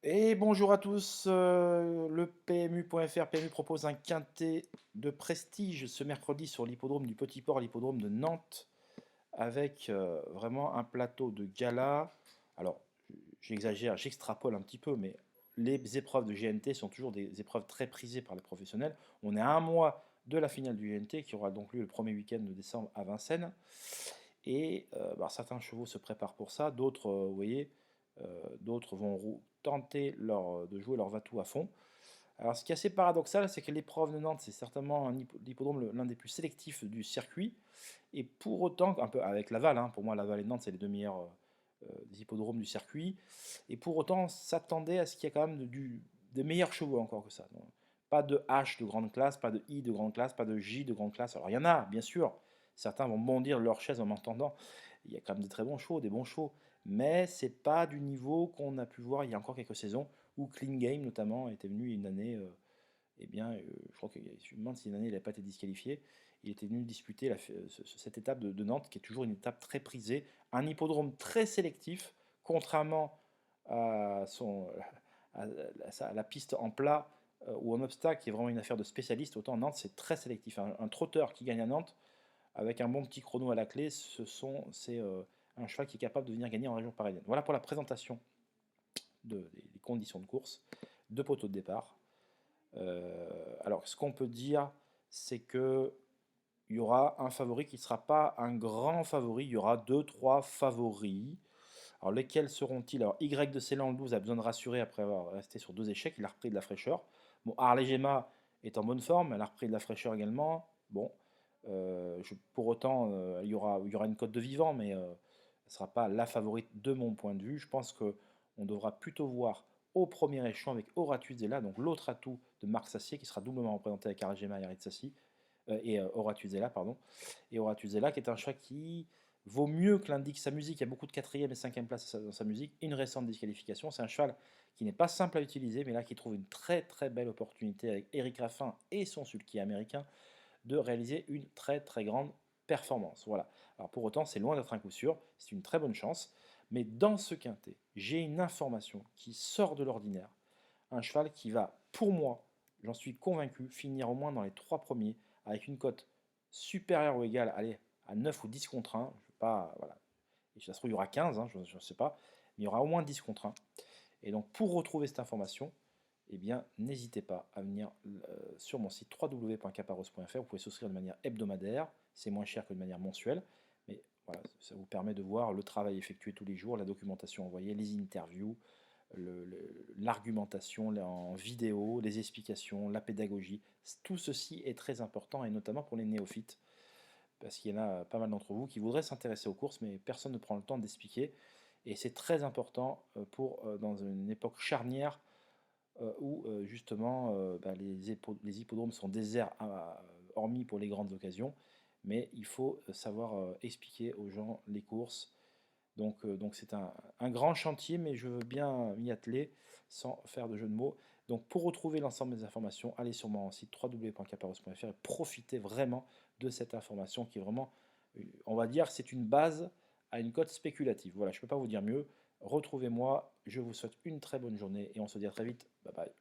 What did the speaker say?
Et bonjour à tous, le PMU.fr, PMU propose un quintet de prestige ce mercredi sur l'hippodrome du Petit Port, l'hippodrome de Nantes, avec vraiment un plateau de gala. Alors, j'exagère, j'extrapole un petit peu, mais les épreuves de GNT sont toujours des épreuves très prisées par les professionnels. On est à un mois de la finale du GNT qui aura donc lieu le premier week-end de décembre à Vincennes. Et certains chevaux se préparent pour ça, d'autres, vous voyez, d'autres vont tenter de jouer leur va-tout à fond. Alors, ce qui est assez paradoxal, c'est que l'épreuve de Nantes, c'est certainement l'hippodrome l'un des plus sélectifs du circuit. Et pour autant, un peu avec Laval, hein, pour moi, Laval et Nantes, c'est les deux meilleurs des hippodromes du circuit. Et pour autant, s'attendait à ce qu'il y ait quand même des meilleurs chevaux encore que ça. Donc, pas de H de grande classe, pas de I de grande classe, pas de J de grande classe. Alors, il y en a, bien sûr. Certains vont bondir de leur chaise en m'entendant. Il y a quand même des très bons chevaux, des bons chevaux. Mais c'est pas du niveau qu'on a pu voir il y a encore quelques saisons, où Clean Game, notamment, était venu une année eh bien, je crois qu'il je me demande si une année il n'avait pas été disqualifié. Il était venu disputer cette étape de Nantes, qui est toujours une étape très prisée, un hippodrome très sélectif, contrairement à, à la piste en plat ou en obstacle, qui est vraiment une affaire de spécialiste. Autant Nantes, c'est très sélectif. Un trotteur qui gagne à Nantes, avec un bon petit chrono à la clé, c'est un cheval qui est capable de venir gagner en région parisienne. Voilà pour la présentation des conditions de course, de poteaux de départ. Alors, ce qu'on peut dire, c'est que il y aura un favori qui ne sera pas un grand favori. Il y aura deux, trois favoris. Alors, lesquels seront-ils? Alors, Y de Ceylan, le 12, a besoin de rassurer après avoir resté sur deux échecs. Il a repris de la fraîcheur. Bon, Harley Gemma est en bonne forme. Elle a repris de la fraîcheur également. Bon, pour autant, il y aura une cote de vivant, mais elle ne sera pas la favorite de mon point de vue. Je pense qu'on devra plutôt voir au premier échelon avec Horatus Zella, donc l'autre atout de Marc Sassier, qui sera doublement représenté avec Harley Gemma et Harit Sassi, et Horatus Zella, pardon. Et Horatus Zella, qui est un choix qui vaut mieux que l'indique sa musique. Il y a beaucoup de quatrième et cinquième place dans sa musique. Une récente disqualification. C'est un cheval qui n'est pas simple à utiliser, mais là qui trouve une très très belle opportunité avec Eric Raffin et son sulky américain de réaliser une très très grande performance. Voilà. Alors pour autant, c'est loin d'être un coup sûr. C'est une très bonne chance. Mais dans ce quintet, j'ai une information qui sort de l'ordinaire. Un cheval qui va, pour moi, j'en suis convaincu, finir au moins dans les trois premiers avec une cote supérieure ou égale, allez, à 9 ou 10 contre 1. Je veux pas, voilà. Et ça se trouve, il y aura 15, hein, je ne sais pas. Mais il y aura au moins 10 contre 1. Et donc, pour retrouver cette information, eh bien, n'hésitez pas à venir sur mon site www.caparos.fr. Vous pouvez souscrire de manière hebdomadaire. C'est moins cher que de manière mensuelle. Mais voilà, ça vous permet de voir le travail effectué tous les jours, la documentation envoyée, les interviews, l'argumentation en vidéo, les explications, la pédagogie. Tout ceci est très important, et notamment pour les néophytes, parce qu'il y en a pas mal d'entre vous qui voudraient s'intéresser aux courses, mais personne ne prend le temps d'expliquer. Et c'est très important dans une époque charnière où justement les hippodromes sont déserts, hormis pour les grandes occasions, mais il faut savoir expliquer aux gens les courses. Donc c'est un grand chantier, mais je veux bien m'y atteler sans faire de jeu de mots. Donc pour retrouver l'ensemble des informations, allez sur mon site www.caparos.fr et profitez vraiment de cette information qui est vraiment, on va dire, c'est une base à une cote spéculative. Voilà, je ne peux pas vous dire mieux. Retrouvez-moi, je vous souhaite une très bonne journée et on se dit à très vite. Bye bye.